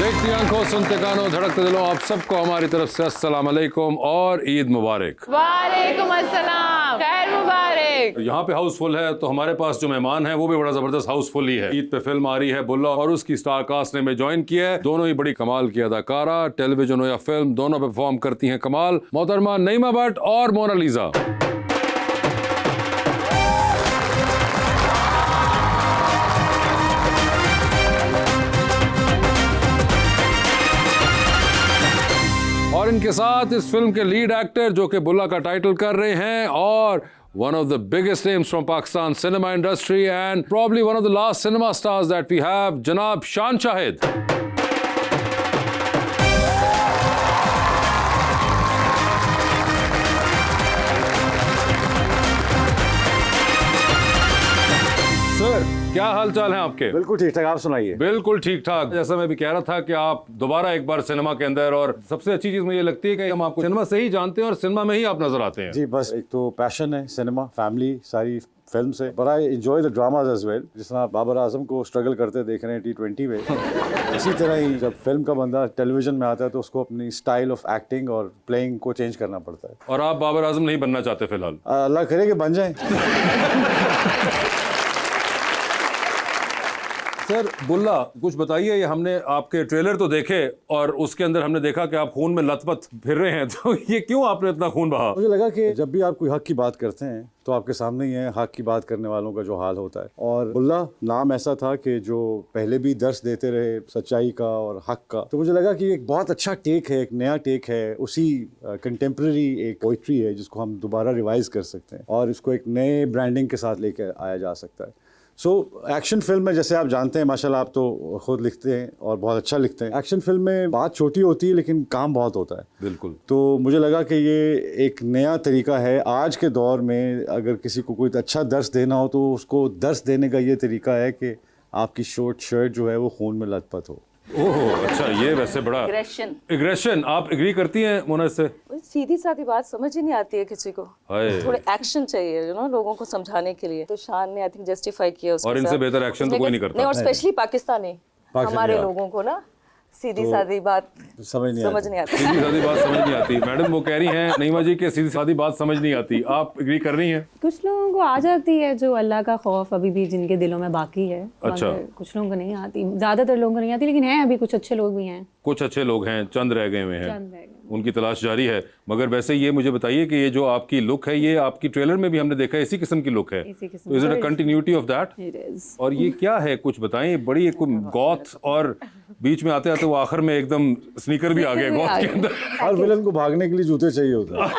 देखती आंखों, सुनते कानों, धड़कते दिलों, आप सबको हमारी तरफ से अस्सलाम वालेकुम और ईद मुबारक। वालेकुम अस्सलाम, खैर मुबारक। यहाँ पे हाउसफुल है तो हमारे पास जो मेहमान है वो भी बड़ा जबरदस्त हाउसफुल ही है। ईद पे फिल्म आ रही है बुल्ला और उसकी स्टार कास्ट ने में ज्वाइन किया है। दोनों ही बड़ी कमाल की अदाकारा, टेलीविजन हो या फिल्म, दोनों पे परफॉर्म करती हैं कमाल। मोहतरमा नईमा भट्ट और मोनालिसा। और इनके साथ इस फिल्म के लीड एक्टर जो कि बुल्ला का टाइटल कर रहे हैं और one of the biggest names from Pakistan cinema industry and probably one of the last cinema stars that we have, Janab Shan Shahid. Sir, क्या हाल चाल है आपके? बिल्कुल ठीक ठाक, आप सुनाइए। बिल्कुल ठीक ठाक। जैसा मैं भी कह रहा था कि आप दोबारा एक बार सिनेमा के अंदर, और सबसे अच्छी चीज मुझे लगती है कि हम आपको सिनेमा से ही जानते हैं और सिनेमा में ही आप नजर आते हैं। जी, बस एक तो पैशन है सिनेमा, फैमिली, सारी फिल्म से, but I enjoy the dramas as well. जिस तरह बाबर आजम को स्ट्रगल करते देख रहे हैं T20 में, इसी तरह ही जब फिल्म का बंदा टेलीविजन में आता है तो उसको अपनी स्टाइल ऑफ एक्टिंग और प्लेइंग को चेंज करना पड़ता है। और आप बाबर आजम नहीं बनना चाहते फिलहाल? अल्लाह करे कि बन जाए। सर बुल्ला, कुछ बताइए। ये हमने आपके ट्रेलर तो देखे और उसके अंदर हमने देखा कि आप खून में लथपथ फिर रहे हैं, तो ये क्यों आपने इतना खून बहा? मुझे लगा कि जब भी आप कोई हक की बात करते हैं तो आपके सामने ही है हक की बात करने वालों का जो हाल होता है। और बुल्ला नाम ऐसा था कि जो पहले भी दर्स देते रहे सच्चाई का और हक का, तो मुझे लगा कि एक बहुत अच्छा टेक है, एक नया टेक है, उसी कंटेम्प्रेरी एक पोइट्री है जिसको हम दोबारा रिवाइज कर सकते हैं और इसको एक नए ब्रांडिंग के साथ लेकर आया जा सकता है। सो एक्शन फिल्म में, जैसे आप जानते हैं माशाल्लाह, आप तो खुद लिखते हैं और बहुत अच्छा लिखते हैं। एक्शन फिल्म में बात छोटी होती है लेकिन काम बहुत होता है। बिल्कुल। तो मुझे लगा कि ये एक नया तरीका है आज के दौर में। अगर किसी को कोई अच्छा दर्स देना हो तो उसको दर्स देने का ये तरीका है कि आपकी शॉर्ट शर्ट जो है वो खून में लथपथ हो। ओह अच्छा, ये वैसे बड़ा एग्रेशन। आप एग्री करती हैं मोना इससे? सीधी सादी बात समझ ही नहीं आती है किसी को। थोड़े एक्शन चाहिए लोगों को समझाने के लिए। तो शान ने आई थिंक जस्टिफाई किया उसके और इनसे बेहतर एक्शन तो कोई नहीं करता। नहीं, और स्पेशली पाकिस्तानी हमारे लोगों को ना सीधी सादी बात समझ नहीं आती। सीधी सादी बात समझ नहीं आती। मैडम वो कह रही हैं नईमा जी के सीधी सादी बात समझ नहीं आती। आप एग्री कर रही हैं? कुछ लोगों को आ जाती है, जो अल्लाह का खौफ अभी भी जिनके दिलों में बाकी है। अच्छा। कुछ लोगों को नहीं आती, ज्यादातर लोगों को नहीं आती, लेकिन है अभी कुछ अच्छे लोग भी हैं। कुछ अच्छे लोग हैं, चंद रह गए हुए हैं, उनकी तलाश जारी है। मगर वैसे ये मुझे बताइए कि ये जो आपकी लुक है, ये आपकी ट्रेलर में भी हमने देखा है, इसी किस्म की लुक है। तो is it a continuity of that? और ये क्या है, कुछ बताएं। बड़ी एक गॉथ, और बीच में आते आते वो आखिर में एकदम स्नीकर भी आ गए गॉथ के अंदर। हर विलन को भागने के लिए जूते चाहिए होता है।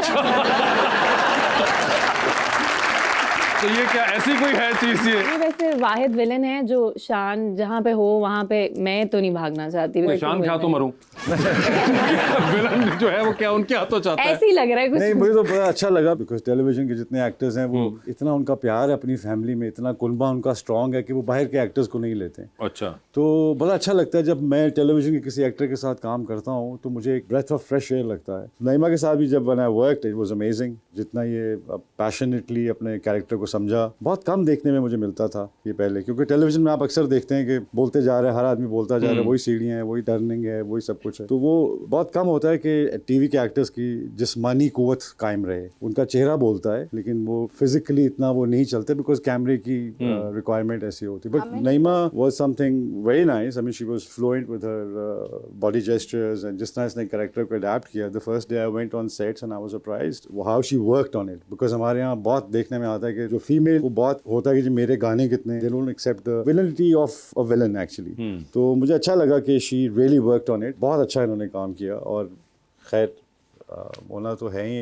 तो ये क्या ऐसी कोई है चीज? ये वैसे वाहिद विलन है जो शान जहाँ पे हो वहाँ पे मैं तो नहीं भागना चाहती। शान क्या तो मरूं। विलन जो है वो क्या उनके हाथों चाहता है? ऐसे ही लग रहा है कुछ। नहीं, मुझे तो बड़ा अच्छा लगा बिकॉज टेलीविजन के जितने एक्टर्स हैं वो इतना उनका प्यार है अपनी फैमिली में, इतना कुनबा उनका स्ट्रांग है कि वो बाहर के एक्टर्स को नहीं लेते। अच्छा। तो बड़ा अच्छा लगता है जब मैं टेलीविजन के किसी एक्टर के साथ काम करता हूँ तो मुझे एक ब्रेथ ऑफ फ्रेश एयर लगता है। नईमा के साथ भी जब when I worked it was amazing. जितना ये पैशनेटली अपने कैरेक्टर को समझा, बहुत कम देखने में मुझे मिलता था ये पहले, क्योंकि टेलीविजन में आप अक्सर देखते हैं कि बोलते जा रहे हैं, हर आदमी बोलता जा रहा है, वही सीढ़ियाँ हैं, वही टर्निंग है, वही सब कुछ है। तो वो बहुत कम होता है कि टीवी के एक्टर्स की जिस्मानी कुव्वत कायम रहे। उनका चेहरा बोलता है लेकिन वो फिजिकली इतना वो नहीं चलते बिकॉज कैमरे की रिक्वायरमेंट ऐसी होती। But Naima was something very nice. I mean she was fluent with her body gestures and जिस तरह इसने कैरेक्टर को अडैप्ट किया। The first day I went on sets and I was surprised how she worked on it. Because हमारे यहाँ बहुत देखने में आता है कि जो फीमेल को बहुत होता है कि जो मेरे गाने कितने, they don't accept the villainy of a villain actually. तो मुझे अच्छा लगा कि she really worked on it. बहुत अच्छा इन्होंने काम किया। और खैर मोना तो है ही।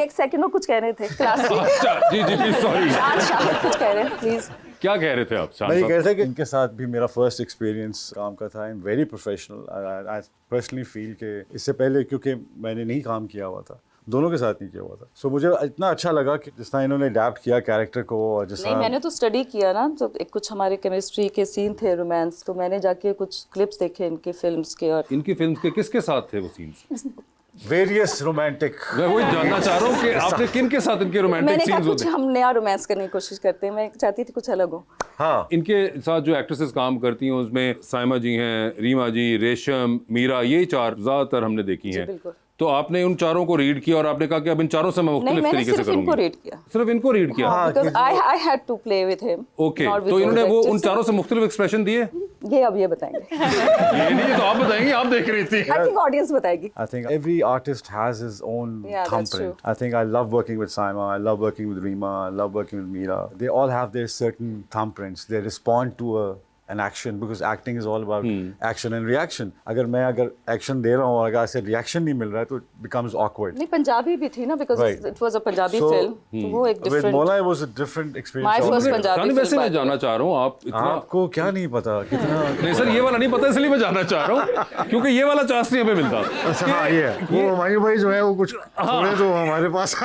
एक सेकंड में कुछ कह रहे थे अच्छा, जी प्लीज, सॉरी। कुछ कह रहे हैं प्लीज। क्या कह रहे थे आप? मैं ये कह रहा था कि इनके साथ भी मेरा फर्स्ट एक्सपीरियंस काम का था and very professional. I personally feel कि इससे पहले क्योंकि मैंने नहीं काम किया हुआ था, दोनों के साथ नहीं किया हुआ था, सो मुझे इतना अच्छा लगा कि जिस तरह इन्होंने अडैप्ट किया कैरेक्टर को। और जिस नहीं, मैंने तो स्टडी किया ना, तो कुछ हमारे केमिस्ट्री के सीन थे, रोमांस, तो मैंने जाके कुछ क्लिप्स देखे इनके फिल्म्स के। और इनकी फिल्म्स के किसके साथ थे वो सीन्स? Various romantic. मैं वही जानना चाह रहा हूँ कि आपने किन के साथ इनके रोमांटिक सीन्स होते हैं? हम नया रोमांस करने की कोशिश करते हैं। मैं चाहती थी कुछ अलग हो। हाँ। इनके साथ जो एक्ट्रेसेस काम करती हैं उसमें साइमा जी हैं, रीमा जी, रेशम, मीरा, ये 4 ज्यादातर हमने देखी हैं। बिल्कुल। तो आपने उन 4 को रीड किया और आपने कहा कि अब इन 4 से मैं नहीं, मुख्तलिफ मैंने तरीके से सिर्फ इनको करूंगी। रीड किया। सिर्फ इनको रीड किया। Because I had to play with him. Okay, not with तो इन्होंने those वो उन actors. 4 से मुख्तलिफ एक्सप्रेशन दिए? ये अब ये बताएंगे। ये नहीं, तो आप बताएंगे, आप देख रही थी। I think audience बताएगी। I think every artist has his own Yeah, that's thumbprint. true. I think I love working with Saima, I love working with Reema, I love working with Meera. They all have their certain thumbprints. They respond to an action because acting is all about action and reaction. अगर action दे रहा हूँ और अगर ऐसे reaction नहीं मिल रहा है तो it becomes awkward. नहीं पंजाबी भी थी ना because Right. it was a Punjabi So, film. तो वो एक With different. Mola it was a different experience. My first altogether. Punjabi रानी, वैसे film मैं जानना चाह रहा हूँ, आप इतना आपको क्या नहीं पता कितना नहीं सर, ये वाला नहीं पता इसलिए मैं जानना चाह रहा हूँ क्योंकि ये वाला चांस नहीं हमें मिलता। अच्छा हाँ ये है वो हमारे भाई जो है वो कुछ थोड़े तो हमारे पास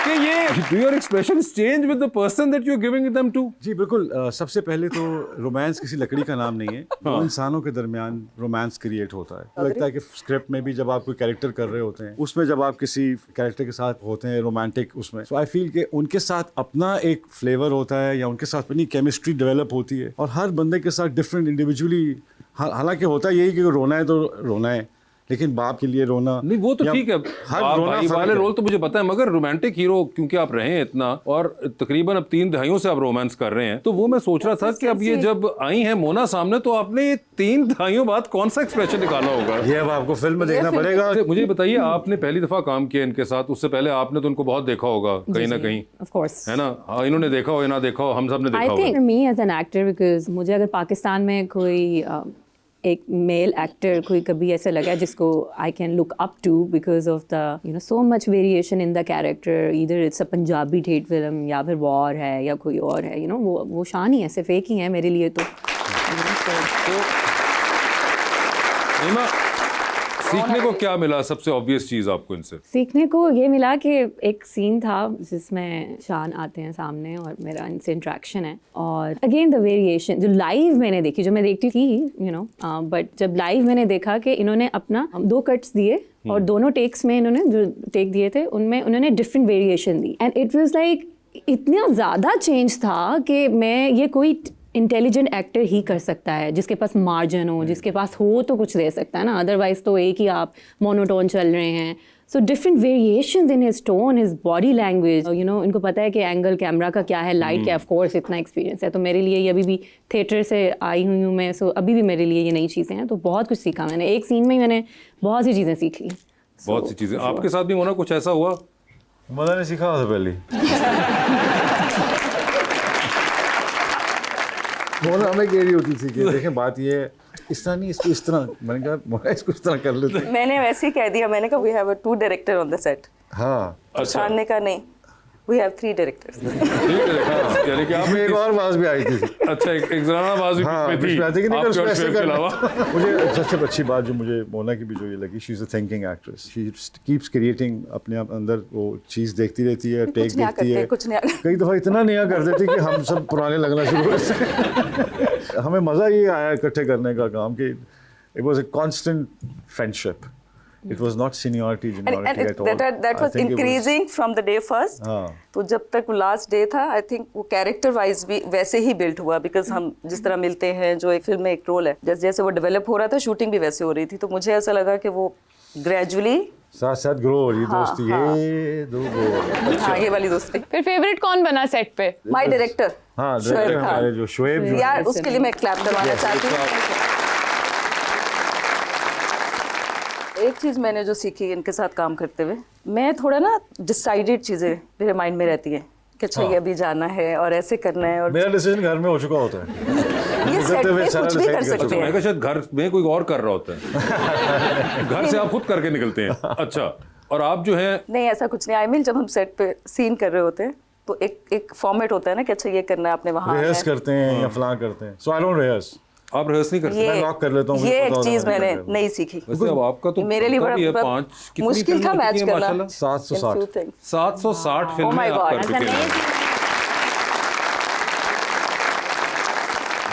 कि ये do your expressions change with the person that you're giving them to? जी बिल्कुल सबसे पहले तो रोमांस किसी लकड़ी का नाम नहीं है दो इंसानों के दरमियान रोमांस क्रिएट होता है लगता है कि स्क्रिप्ट में भी जब आप कोई कैरेक्टर कर रहे होते हैं उसमें जब आप किसी कैरेक्टर के साथ होते हैं रोमांटिक उसमें सो आई फील कि उनके साथ अपना एक फ्लेवर होता है या उनके साथ अपनी केमिस्ट्री डेवलप होती है और हर बंदे के साथ डिफरेंट इंडिविजुअली हालांकि होता यही कि रोना है तो रोना है लेकिन बाप के लिए रोना नहीं वो तो या ठीक है, हर आप रोना भाई फर्क वाले है। रोल तो मुझे पता है, मगर रोमांटिक हीरो क्योंकि आप रहे हैं इतना और तकरीबन अब 3 दहाइयों से आप रोमांस कर रहे हैं, तो वो मैं सोच रहा था कि अब ये जब आई है मोना सामने तो आपने ये 3 दहाइयों बाद कौन सा एक्सप्रेशन निकाला होगा? ये अब आपको फिल्म में देखना पड़ेगा। अच्छा, मुझे बताइए, आपने पहली दफा काम किया इनके साथ, उससे पहले आपने तो उनको बहुत देखा होगा कहीं ना कहीं, Of course. है ना? हाँ, इन्होंने देखा हो या ना देखा हो, हम सब ने I देखा think होगा। me as an actor because मुझे अगर पाकिस्तान में कोई एक मेल एक्टर कोई कभी ऐसा लगा जिसको I can look up to because of the so much variation in the character, either it's a Punjabi ठेठ फिल्म या फिर वॉर है या कोई और है, वो शान ही है, सिर्फ एक ही है मेरे लिए तो रीमा, सीखने को क्या मिला? सबसे ऑब्वियस चीज आपको इनसे सीखने को ये मिला कि एक सीन था जिसमें शान आते हैं सामने और मेरा इनसे इंट्रैक्शन है और अगेन द वेरिएशन जो लाइव मैंने देखी, जो मैं देखती थी बट जब लाइव मैंने देखा कि इन्होंने अपना 2 कट्स दिए और दोनों टेक्स में इन्होंने जो टेक दिए थे उनमें उन्होंने different variation the and it was like इतना ज़्यादा चेंज था कि मैं ये कोई इंटेलिजेंट एक्टर ही कर सकता है जिसके पास मार्जिन हो, जिसके पास हो तो कुछ दे सकता है ना, अदरवाइज तो एक ही आप मोनोटोन चल रहे हैं। So different variations in his tone, his body language, इनको पता है कि एंगल कैमरा का क्या है, लाइट का, ऑफ कोर्स इतना एक्सपीरियंस है, तो मेरे लिए ये अभी भी थिएटर से आई हुई हूँ मैं, सो अभी भी मेरे लिए ये नई चीज़ें हैं, तो बहुत कुछ सीखा मैंने, एक सीन में ही मैंने बहुत सी चीज़ें सीख ली। बहुत सी चीजें आपके साथ भी होना कुछ ऐसा हुआ? मजा ने सीखा था पहले मोना हमें कह रही होती थी कि देखें बात ये है इस तरह नहीं, इसको इस तरह, मैंने कहा मोना इसको इस तरह कर लेते। मैंने वैसे ही कह दिया, मैंने कहा we have 2 director on the set. हाँ शान ने कहा नहीं, वी हैव 3 डायरेक्टर्स। यानी कि आप इसमें एक और आवाज भी आई थी। अच्छा, एक जराना आवाज भी हाँ, में थी बीच में आती कि नहीं, आपके उसको और ऐसे शुएब के करना। अलावा। मुझे सबसे अच्छी बात जो मुझे मोना की भी जो ये लगी, she is a thinking actress, she keeps creating, अपने आप अंदर वो चीज़ देखती रहती है, टेक देखती है, कुछ नया कई दफ़ा इतना नया कर देती कि हम सब पुराने लगना शुरू करते। हमें मज़ा ये आया इकट्ठे करने का काम कि it was a constant friendship, it was not seniority juniority at all. that was increasing from the day first. तो जब तक लास्ट डे था, आई थिंक वो कैरेक्टर वाइज भी वैसे ही बिल्ट हुआ, बिकॉज हम जिस तरह मिलते हैं, जो एक फिल्म में एक रोल है, जैसे जैसे वो डेवलप हो रहा था, शूटिंग भी वैसे हो रही थी, तो मुझे ऐसा लगा कि वो ग्रेजुअली साथ साथ ग्रो हो रही दोस्ती, ये दो ग्रो। हाँ, ये वाली दोस्ती। फिर फेवरेट कौन बना सेट पे? माय डायरेक्टर, हाँ डायरेक्टर हमारे जो शुएब जो यार उसके लिए मैं क्लैप करवाना चाहती हूँ। एक चीज़ मैंने जो सीखी इनके साथ काम करते हुए, मैं थोड़ा ना डिसाइडेड चीज़ें मेरे माइंड में रहती हैं कि अच्छा ये अभी जाना है और ऐसे करना है, और मेरा डिसीजन घर में हो चुका होता है। ये सेट पे कुछ भी कर सकते मैं हैं। कहा शायद घर में कोई और कर रहा होता है, घर से आप खुद करके निकलते हैं। अच्छा, और आप जो है नहीं, ऐसा कुछ नहीं। आई मीन जब हम सेट पे सीन कर रहे होते हैं तो एक फॉर्मेट होता है ना कि अच्छा ये करना है आपने, वहाँ रिहर्स करते हैं या फलां करते हैं, सो आई डोंट रिहर्स, आप रिहर्स नहीं करते? मैं लॉक कर लेता हूँ। ये एक चीज मैंने नहीं सीखी। वैसे अब आपका तो मेरे लिए पता भी है, बड़ा 5 कितनी मुश्किल था फिल्में मैच की हैं करना। माशाल्लाह? 760 760 फिल्में my आप God, कर चुके हैं।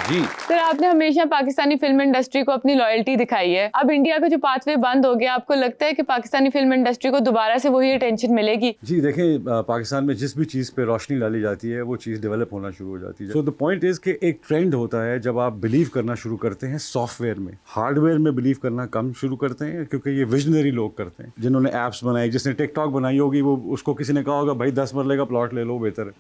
जी सर आपने हमेशा पाकिस्तानी फिल्म इंडस्ट्री को अपनी लॉयल्टी दिखाई है, अब इंडिया का जो पाथवे बंद हो गया, आपको लगता है कि पाकिस्तानी फिल्म इंडस्ट्री को दोबारा से वही अटेंशन मिलेगी? जी देखें, पाकिस्तान में जिस भी चीज़ पे रोशनी डाली जाती है वो चीज़ डेवलप होना शुरू हो जाती है। सो द पॉइंट इज़ कि एक ट्रेंड होता है जब आप बिलीव करना शुरू करते हैं सॉफ्टवेयर में, हार्डवेयर में बिलीव करना कम शुरू करते हैं, क्योंकि ये विजनरी लोग करते हैं। जिन्होंने ऐप्स बनाई, जिसने टिकटॉक बनाई होगी, वो उसको किसी ने कहा होगा भाई 10 मरले का प्लॉट ले लो, बेहतर है,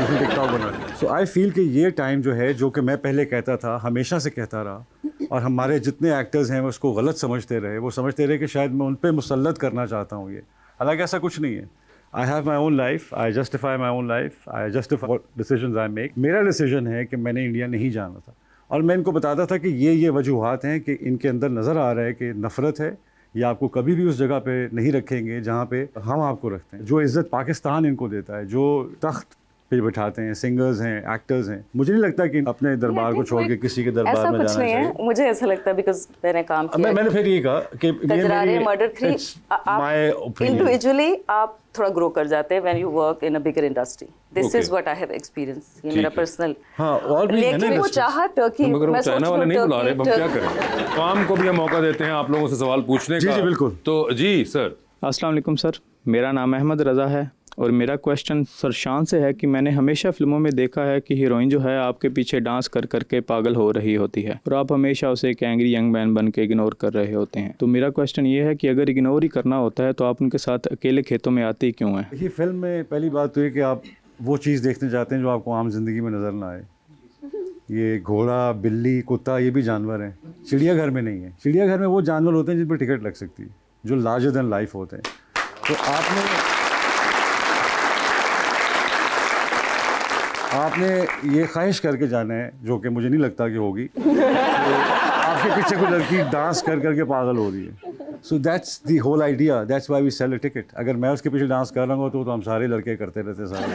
उसने टिकटॉक बना लिया। सो आई फील कि ये टाइम जो है, जो कि मैं पहले कहता था, हमेशा से कहता रहा, और हमारे जितने एक्टर्स हैं वो उसको गलत समझते रहे, वो समझते रहे कि शायद मैं उन पर मुसल्लत करना चाहता हूँ ये, हालांकि ऐसा कुछ नहीं है। I have my own life, I justify my own life, I justify what decisions I make. मेरा डिसीजन है कि मैंने इंडिया नहीं जाना था, और मैं इनको बताता था कि ये वजूहात हैं कि इनके अंदर नज़र आ रहा है कि नफ़रत है, या आपको कभी भी उस जगह पे नहीं रखेंगे जहाँ पे हम आपको रखते हैं। जो इज़्ज़त पाकिस्तान इनको देता है, जो तख्त पे बिठाते हैं, सिंगर्स हैं, एक्टर्स हैं, मुझे नहीं लगता कि अपने दरबार को छोड़ के किसी के दरबार में जाना चाहिए। मुझे ऐसा लगता है, बिकॉज मैंने काम किया। मैंने फिर ये कहा कि कजरारे मर्डर 3 माय ओपिनियन, इंडिविजुअली आप थोड़ा ग्रो कर जाते हैं when you work in a bigger industry. This is what I have experience, ये मेरा पर्सनल। हाँ, और भी है ना, लेकिन वो चाहा टर्की, मगर हम चाइना वाले नहीं बुला रहे, हम क्या टर्की करें? काम को भी हम मौका देते हैं आप लोगों से सवाल पूछने का। जी बिल्कुल। तो जी सर। अस्सलाम वालेकुम सर, मेरा नाम अहमद रज़ा है और मेरा क्वेश्चन सर शान से है कि मैंने हमेशा फिल्मों में देखा है कि हीरोइन जो है आपके पीछे डांस कर करके पागल हो रही होती है और आप हमेशा उसे एक एंग्री यंग मैन बन के इग्नोर कर रहे होते हैं। तो मेरा क्वेश्चन ये है कि अगर इग्नोर ही करना होता है तो आप उनके साथ अकेले खेतों में आते ही क्यों हैं? देखिए, फिल्म में पहली बात तो ये कि आप वो चीज़ देखने जाते हैं जो आपको आम जिंदगी में नज़र ना आए। ये घोड़ा, बिल्ली, कुत्ता, ये भी जानवर हैं, चिड़ियाघर में नहीं है। चिड़ियाघर में वो जानवर होते हैं जिन पर टिकट लग सकती है, जो लार्जर देन लाइफ होते हैं। तो आपने ये ख्वाहिश करके जाना है, जो कि मुझे नहीं लगता कि होगी, तो आपके पीछे कोई लड़की डांस कर करके पागल हो रही है। So that's the whole idea, that's why we sell a ticket. अगर मैं उसके पीछे डांस कर रहा हूँ तो हम सारे लड़के करते रहते सारे।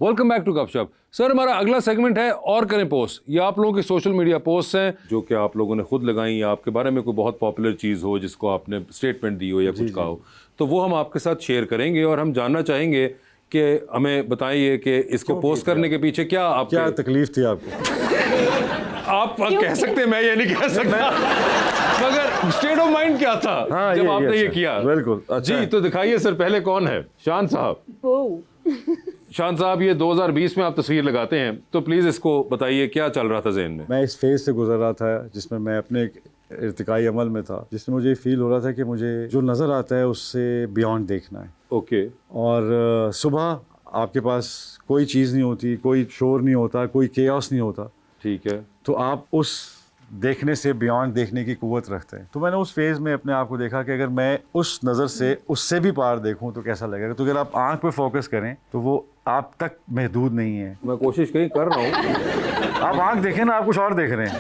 वेलकम बैक टू गपशप। सर हमारा अगला सेगमेंट है और करें पोस्ट। ये आप लोगों की सोशल मीडिया पोस्ट हैं जो कि आप लोगों ने खुद लगाई, या आपके बारे में कोई बहुत पॉपुलर चीज़ हो जिसको आपने स्टेटमेंट दी हो या कुछ कहा हो, तो वो हम आपके साथ शेयर करेंगे और हम जानना चाहेंगे कि हमें बताइए कि इसको पोस्ट करने के पीछे क्या तकलीफ थी आपको? आप कह सकते हैं, मैं ये नहीं कह सकता, मगर स्टेट ऑफ माइंड क्या था जब आपने ये किया? बिल्कुल। जी तो दिखाइए सर, पहले कौन है? शान साहब। शान साहब, ये 2020 में आप तस्वीर लगाते हैं, तो प्लीज़ इसको बताइए क्या चल रहा था ज़हन में? मैं इस फेज़ से गुजर रहा था जिसमें मैं अपने एक इर्तिकाई अमल में था, जिसमें मुझे फील हो रहा था कि मुझे जो नज़र आता है उससे बियॉन्ड देखना है। ओके। और सुबह आपके पास कोई चीज़ नहीं होती, कोई शोर नहीं होता, कोई केओस नहीं होता, ठीक है, तो आप उस देखने से बियॉन्ड देखने की कुव्वत रखते हैं। तो मैंने उस फेज़ में अपने आप को देखा कि अगर मैं उस नज़र से उससे भी पार देखूं तो कैसा लगेगा। तो अगर आप आंख पे फोकस करें तो वो आप तक महदूद नहीं है। मैं कोशिश कहीं कर रहा हूँ। आप आंख देखें ना, आप कुछ और देख रहे हैं।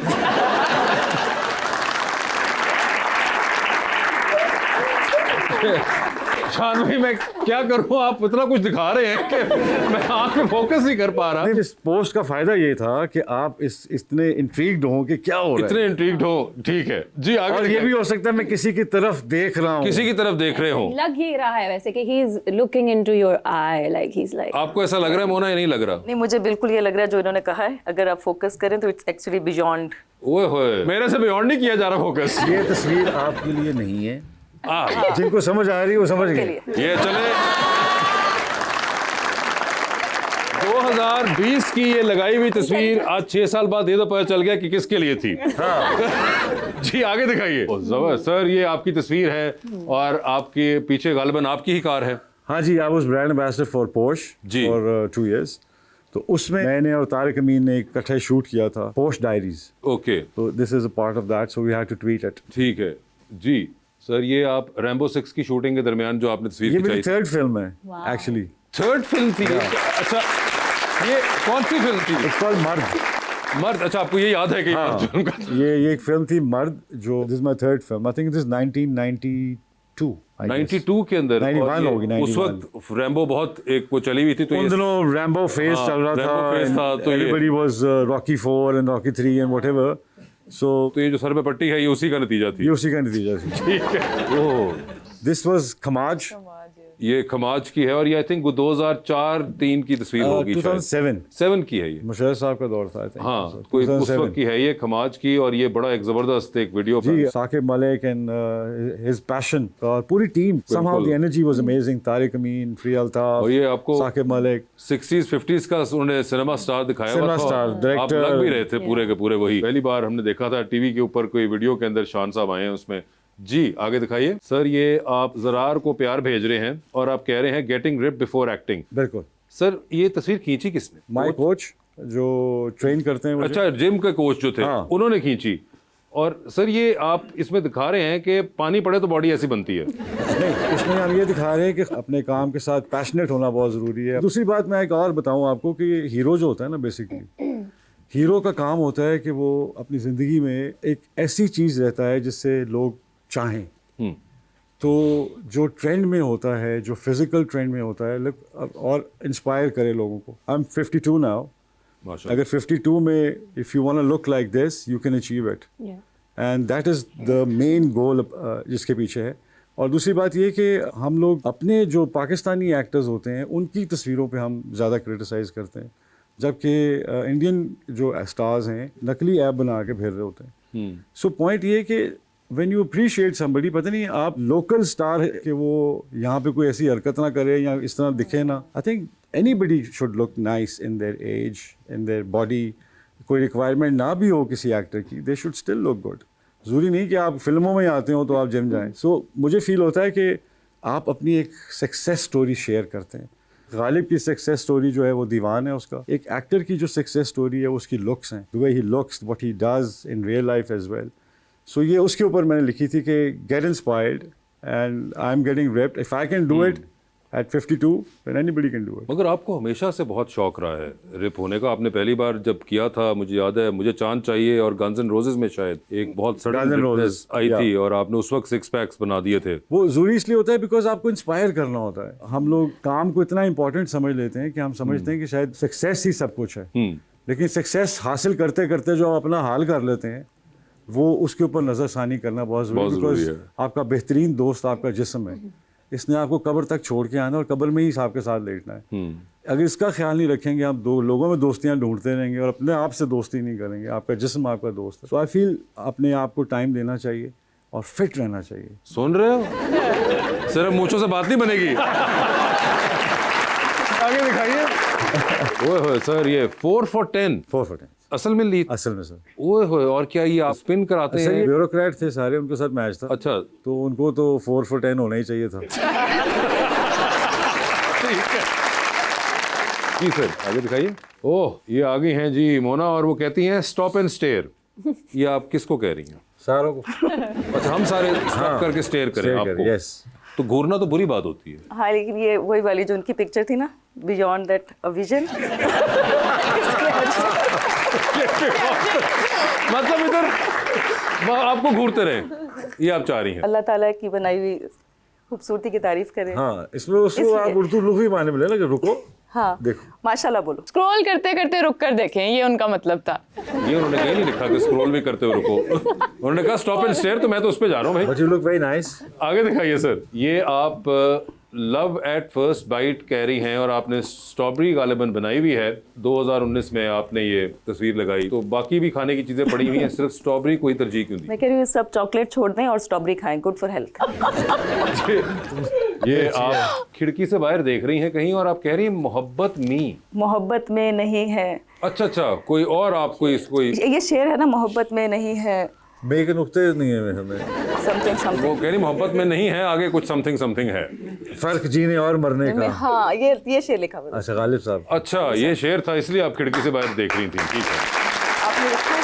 शान भाई, मैं क्या करूं, आप इतना कुछ दिखा रहे हैं कि मैं आंख पे फोकस नहीं कर पा रहा। नहीं, इस पोस्ट का फायदा ये था कि आप इतने इंट्रीग्ड हो कि क्या हो रहा है, इतने इंट्रीग्ड हो। ठीक है जी, आगे। और ये भी हो सकता है मैं किसी की तरफ देख रहा हूँ, किसी की तरफ देख रहे हो। लग ही रहा है वैसे कि he is looking into your eye, like he's like. आपको ऐसा लग रहा है मोना, या नहीं लग रहा? नहीं, मुझे बिल्कुल ये लग रहा है जो इन्होंने कहा है, अगर आप फोकस करें तो इट्स एक्चुअली बियॉन्ड। ओए होए, मेरे से बियॉन्ड नहीं किया जा रहा फोकस। ये तस्वीर आपके लिए नहीं है। हाँ, जिनको समझ आ रही है वो समझ गए। ये चले 2020 की ये लगाई हुई तस्वीर आज 6 साल बाद ये तो पता चल गया कि किसके लिए थी। हाँ। जी आगे दिखाइए। सर ये आपकी तस्वीर है और आपके पीछे गालिबन आपकी ही कार है। हाँ जी, I was brand ambassador for Porsche for 2 years। तो उसमें मैंने और तारिक अमीन ने इकट्ठे शूट किया था, पोर्श डायरीज। ओके, तो this is a part of that, so we had to tweet it. ठीक है जी। सर ये आप रैम्बो 6 की शूटिंग के दरमियान जो आपने तस्वीर ये खिंचाई, मेरी 3rd फिल्म है एक्चुअली। 3rd फिल्म थी? अच्छा, ये कौन सी फिल्म थी? इट्स कॉल्ड मर्द। मर्द। अच्छा, आपको ये याद है कि हाँ, फिल्म का? ये एक फिल्म थी मर्द, जो this my 3rd film. I think it is 1992। 92 के अंदर 91 होगी, 91। उस वक्त रैम्बो बहुत एक वो चली हुई थी, तो उन दिनों रैम्बो फेज हाँ, चल रहा रैम्बो फेज था, था। तो everybody was Rocky 4 and Rocky 3 and whatever. So तो ये जो सर पे पट्टी है ये उसी का नतीजा थी। ये उसी का नतीजा था। ठीक है। ओह, दिस वाज खमाज ये खमाज की है और ये आई थिंक वो 2004-3 की तस्वीर होगी, 2007 की है ये। मुशर्रफ साहब का दौर था, I think. हाँ, कोई उस वक्त की है ये खमाज की, और ये बड़ा एक जबरदस्त एक वीडियो जी, Saqib Malik and his passion, पूरी team, somehow the energy was amazing. Tariq Amin, फ्री अल्ताफ, और ये आपको साकिब मलिक, 60s 50s का उन्होंने सिनेमा स्टार दिखाया हुआ सिनेमा था। स्टार, आप डायरेक्टर। लग भी रहे थे पूरे के पूरे वही। पहली बार हमने देखा था टीवी के ऊपर कोई वीडियो के अंदर शान साहब आए हैं उसमें। जी आगे दिखाइए सर। ये आप ज़रार को प्यार भेज रहे हैं और आप कह रहे हैं गेटिंग रिप बिफोर एक्टिंग। बिल्कुल। सर ये तस्वीर खींची किसने? माय कोच जो ट्रेन करते हैं मुझे। अच्छा, जिम के कोच जो थे, हाँ। उन्होंने खींची। और सर ये आप इसमें दिखा रहे हैं कि पानी पड़े तो बॉडी ऐसी बनती है। नहीं, इसमें हम ये दिखा रहे हैं कि अपने काम के साथ पैशनेट होना बहुत ज़रूरी है। दूसरी बात मैं एक और बताऊं आपको कि हीरो जो होता है ना, बेसिकली हीरो का काम होता है कि वो अपनी ज़िंदगी में एक ऐसी चीज़ रहता है जिससे लोग चाहें। तो जो ट्रेंड में होता है, जो फिजिकल ट्रेंड में होता है, और इंस्पायर करे लोगों को। I am 52 now. अगर 52 में if you want to look like this you can achieve it, and that is the main goal जिसके पीछे है। और दूसरी बात ये कि हम लोग अपने जो पाकिस्तानी एक्टर्स होते हैं उनकी तस्वीरों पे हम ज़्यादा क्रिटिसाइज़ करते हैं, जबकि इंडियन जो स्टार्स हैं नकली ऐप बना के फिर रहे होते हैं। सो पॉइंट ये कि व्हेन यू अप्रिशिएट समबडी, पता नहीं आप लोकल स्टार है कि वो यहाँ पे कोई ऐसी हरकत ना करे या इस तरह दिखे ना। I think anybody should look nice in their age, in their body. कोई रिक्वायरमेंट ना भी हो किसी एक्टर की, they should still look good. ज़रूरी नहीं कि आप फिल्मों में आते हो तो आप जिम जाएं। सो मुझे फील होता है कि आप अपनी एक सक्सेस स्टोरी शेयर करते हैं। गालिब की सक्सेस स्टोरी जो है वो दीवान है उसका। एक एक्टर की जो सक्सेस स्टोरी है उसकी लुक्स हैं, the way he looks, what he does in real life as well. So ये उसके ऊपर मैंने लिखी थी कि get inspired and I am getting ripped. If I can do it at 52 then anybody can do it. मगर आपको हमेशा से बहुत शौक रहा है रिप होने का। आपने पहली बार जब किया था, मुझे याद है, मुझे चांद चाहिए और गन्स एंड रोजेस में शायद एक बहुत सडन रिपनेस आई थी और आपने उस वक्त 6 पैक्स बना दिए थे। वो जरूरी इसलिए होता है बिकॉज आपको इंस्पायर करना होता है। हम लोग काम को इतना इंपॉर्टेंट समझ लेते हैं कि हम समझते हैं कि शायद सक्सेस ही सब कुछ है, लेकिन सक्सेस हासिल करते करते जो आप अपना हाल कर लेते हैं वो उसके ऊपर नज़रसानी करना बहुत ज़रूरी है। बिकॉज आपका बेहतरीन दोस्त आपका जिस्म है, इसने आपको कब्र तक छोड़ के आना और कब्र में ही आपके साथ लेटना है। अगर इसका ख्याल नहीं रखेंगे, आप दो लोगों में दोस्तियां ढूंढते रहेंगे और अपने आप से दोस्ती नहीं करेंगे, आपका जिस्म आपका दोस्त है। तो आई फील अपने आप को टाइम देना चाहिए और फिट रहना चाहिए। सुन रहे हो? सिर्फ मूंछों से बात नहीं बनेगी। आगे दिखाइए। ओए होए सर, ये 4 for 10 असल में ली? असल में सर। ओए होए, और क्या ये आप स्पिन कराते हैं? ब्यूरोक्रेट थे सारे, उनके साथ मैच था। अच्छा, तो उनको तो 4 for 10 होना ही चाहिए था। जी सर, आगे दिखाइए। ओह, ये आ गई हैं जी मोना और वो कहती हैं स्टॉप एंड स्टेयर। ये आप किसको कह रही हैं? सारों को। अच्छा, हम सारे स्टॉप करके स्टेयर करें आपको? यस। तो घूरना तो बुरी बात होती है। हाँ, लेकिन ये वही वाली जो उनकी पिक्चर थी ना, बियॉन्ड दैट अ विजन। मतलब इधर आपको घूरते रहे, ये आप चाह रही हैं? अल्लाह ताला की बनाई हुई खूबसूरती की तारीफ करें। हाँ, इसमें उसको आप उर्दू लुक भी माने मिले ना कि रुको, हाँ, देखो, माशाल्लाह बोलो। स्क्रॉल करते करते रुक कर देखें, ये उनका मतलब था। ये उन्होंने कहीं नहीं लिखा कि स्क्रॉल भी करते हुए रुको। उन्होंने कहा स्टॉप एंड स्टेयर, तो मैं तो उस पे जा रहा हूँ भाई। But you look very nice. आगे दिखाइए सर। ये आप लव एट फर्स्ट बाइट कह रही हैं और आपने स्ट्रॉबेरी गालिबन बनाई हुई है। 2019 में आपने ये तस्वीर लगाई, तो बाकी भी खाने की चीजें पड़ी हुई हैं, सिर्फ स्ट्रॉबेरी कोई तरजीह क्यों दी? मैं कह रही हूँ सब चॉकलेट छोड़ दें और स्ट्रॉबेरी खाएं, गुड फॉर हेल्थ। ये आप खिड़की से बाहर देख रही हैं कहीं और आप कह रही हैं मोहब्बत मोहब्बत में नहीं है। अच्छा, कोई और आप कोई ये शेर है ना, मोहब्बत में नहीं है, बे के नुक्ते नहीं है हमें। समथिंग वो कह रही मोहब्बत में नहीं है, आगे कुछ समथिंग है। फर्क जीने और मरने का। हाँ, ये शेर लिखा हुआ है। अच्छा, गालिब साहब। अच्छा, ये शेर था, इसलिए आप खिड़की से बाहर देख रही थी। ठीक है, आपने लिखा है?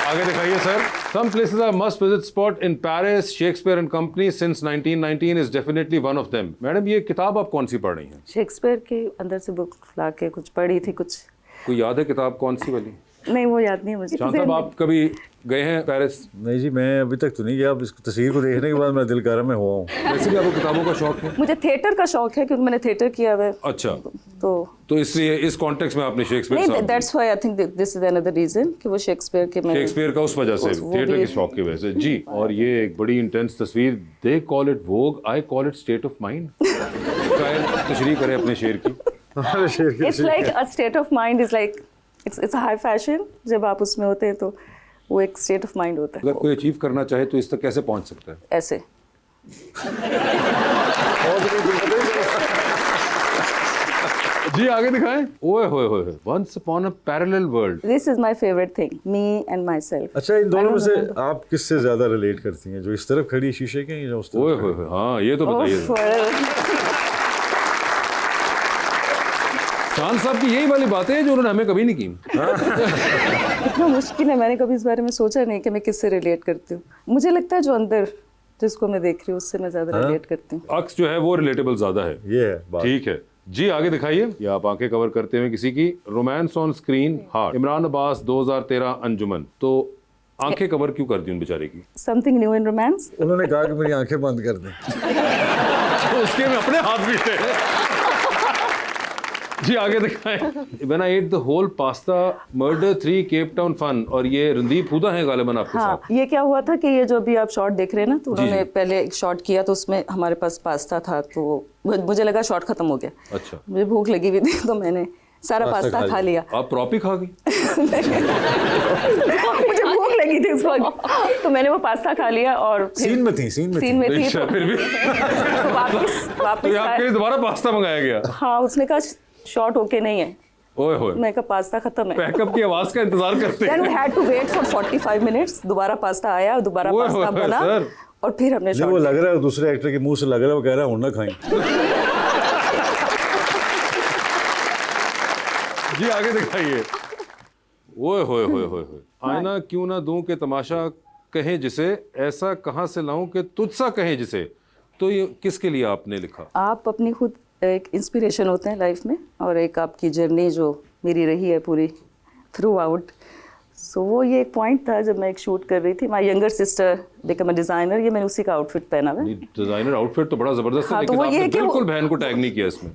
आगे दिखाइए sir. Some places I must visit spot in Paris, Shakespeare and Company since 1919 is definitely one of them. Madam, ये किताब आप कौन सी पढ़ रही हैं? शेक्सपियर के अंदर से बुक ला के कुछ पढ़ी थी कुछ। कोई याद है किताब कौन सी वाली? नहीं, वो याद नहीं है मुझे। शान साहब, आप कभी गए हैं पेरिस? नहीं जी, मैं अभी तक तो नहीं गया। अब इस तस्वीर को देखने के बाद मेरा दिल कर रहा मैं हुआ हूँ। वैसे भी आपको किताबों का शौक है? मुझे थिएटर का शौक है क्योंकि मैंने थिएटर किया हुआ है। अच्छा, तो इसलिए इस कॉन्टेक्स्ट में आपने शेक्सपियर नहीं, that's why I think this is another reason कि वो शेक्सपियर के मैं शेक्सपियर का उस वजह से वो थिएटर भी- के शौक की वजह से जी। और ये एक बड़ी इंटेंस तस्वीर, they call it Vogue, I call it state of mind. शायद तशरीह करें अपने शेर की। It's like a state of mind is like it's a high fashion. जब आप उसमें होते हैं तो वो एक स्टेट ऑफ माइंड होता अगर है। कोई अचीव करना चाहे तो इस तक कैसे पहुंच सकता है? ऐसे जी आगे दिखाएं। ओए होए होए, once upon a parallel world. This is my favourite thing, me and myself. अच्छा, इन दोनों में से आप किससे ज्यादा रिलेट करती हैं, जो इस तरफ खड़ी शीशे के या उस ओए तरफ? होए होए, हाँ ये तो बताइए। शान साहब की यही वाली बातें हैं जो उन्होंने हमें कभी नहीं की। इतना मुश्किल है, मैंने कभी इस बारे में सोचा नहीं कि मैं किससे रिलेट करती हूँ। मुझे लगता है जो अंदर जिसको मैं देख रही हूँ उससे मैं ज्यादा रिलेट करती हूँ। अक्स जो है वो रिलेटेबल ज्यादा है। ये है बात। ठीक है जी, आगे दिखाइए। ये आप आंखें कवर करते हुए किसी की romance on screen heart, Imran Abbas 2013 अंजुमन। तो आंखें कवर क्यों कर दी उन बेचारे की? Something new in romance. उन्होंने कहा कि मेरी आंखें बंद कर दें। तो उसके में अपने हाथ भी थे। जी आगे दिखाएं। When I ate the whole pasta, murder 3 Cape Town fun। और ये रणदीप हुदा है गालिबन आपके हाँ, साथ। ये क्या हुआ था कि ये जो अभी आप शॉट देख रहे हैं ना, तो जी, उन्होंने जी। पहले एक शॉट किया तो उसमें हमारे पास पास्ता था, तो मुझे लगा शॉट खत्म हो गया। अच्छा, मुझे भूख लगी भी थी तो मैंने सारा पास्ता खा लिया। आप प्रॉप ही खा गई? मुझे भूख लगी थी इस वक्त तो मैंने वो पास्ता खा लिया और फिर सीन में थी सीन में थी अच्छा, फिर भी तो वापस तो ये आपके आए। लिए दोबारा पास्ता मंगाया गया? हाँ, उसने कहा शॉट ओके नहीं है। ओए होए, मैं कहा पास्ता खत्म है। पैकअप की आवाज का इंतजार करते Then we हैं। had to wait for 45 minutes। दोबारा पास्ता आया, दोबारा ओए पास्ता होए, बना सर। और फिर हमने नहीं, वो शॉट। लग रहा है दूसरे एक्टर के मुंह से लग रहा है, वो कह रहा है और ना खाएं। जी आगे दिखाइए। ओए होए होए होए होए, आईना क्यों ना दूं के तमाशा कहे जिसे, ऐसा कहाँ से लाऊं कि तुझसा कहे जिसे। तो ये किसके लिए आपने लिखा? आप अपनी खुद एक इंस्पिरेशन होते हैं लाइफ में, और एक आपकी जर्नी जो मेरी रही है पूरी थ्रू आउट। सो वो ये एक पॉइंट था जब मैं एक शूट कर रही थी, my younger sister become a designer. ये मैंने उसी का आउटफिट पहना हुआ है। डिजाइनर आउटफिट तो बड़ा जबरदस्त है, हाँ, तो लेकिन वो ये आपने है कि वो- बिल्कुल बहन को टैग नहीं किया इसमें।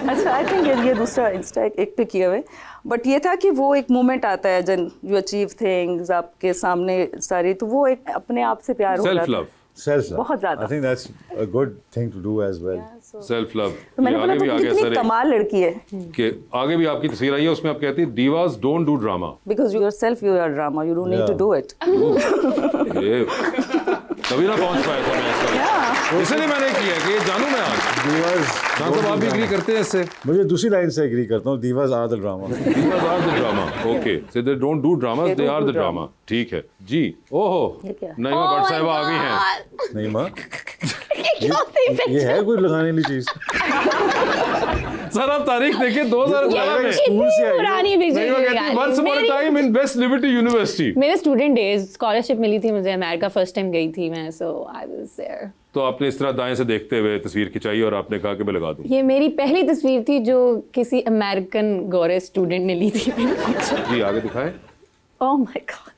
अच्छा, आई थिंक ये दूसरा इंस्टा एक पे किया हुआ है। बट ये था कि वो एक मोमेंट आता है जन यू अचीव थिंग्स आपके सामने सारी, तो वो एक अपने आप से प्यार हो सेल्फ जाता है। Love, Self love. बहुत ज्यादा। I think that's a good thing to do as well. Self love. तो मैंने बोला आगे भी तो आ गया कितनी सर कमाल लड़की है। कि आगे भी आपकी तस्वीर आई है, उसमें आप कहती है divas don't do drama. Because you yourself you are drama, you don't need to do it. ये कभी ना पहुंच पाया था मैं इसमें, इसलिए मैंने किया कि ये जानूं मैं आज। Divas शान साहब आप भी एग्री करते हैं इससे? मुझे दूसरी लाइन से एग्री करता हूँ, divas are the drama. Divas are the drama. Okay. So they don't do dramas, they are the drama. ठीक है जी। ओहो, ये क्या? नईमा भट्ट साहिबा आ गई हैं। नहीं माँ, ये है कोई लगाने वाली चीज? सर आप तारीख देखिए 2011 में। स्कूल से आई है। पुरानी पिक्चर नईमा कहती है once upon a time in West Liberty University। मेरे स्टूडेंट डेज स्कॉलरशिप मिली थी मुझे, अमेरिका फर्स्ट टाइम गई थी मैं, सो आई वाज देयर। तो आपने इस तरह दाएं से देखते हुए तस्वीर खिंचाई और आपने कहा कि मैं लगा दूं। ये मेरी पहली तस्वीर थी जो किसी अमेरिकन गोरे स्टूडेंट ने ली थी। जी आगे दिखाएं। Oh my God.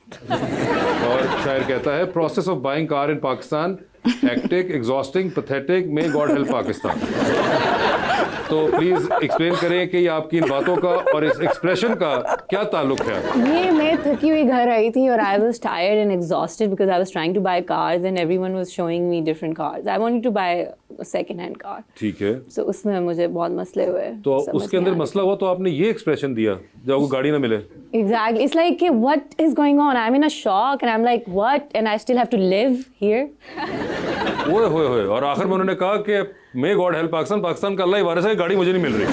और शायर कहता है process of buying car in Pakistan hectic, exhausting, pathetic, may God help Pakistan. तो प्लीज एक्सप्लेन करें कि ये आपकी इन बातों का और इस एक्सप्रेशन का क्या ताल्लुक है? ये मैं थकी हुई घर आई थी और I was tired and exhausted because I was trying to buy cars and everyone was showing me different cars. I wanted to buy a second hand car. ठीक है, सो उसमें मुझे बहुत मसले हुए। तो समझ उसके नहीं अंदर आ मसला हुआ तो आपने ये एक्सप्रेशन दिया जब आपको गाड़ी ना मिले। Exactly. It's like, what is going on? I'm in a shock and I'm like, what? And I still have to live here? ओए होए होए, और आखिर में उन्होंने कहा कि may God help Pakistan, Pakistan का अल्लाह ही वारिस है, गाड़ी मुझे नहीं मिल रही।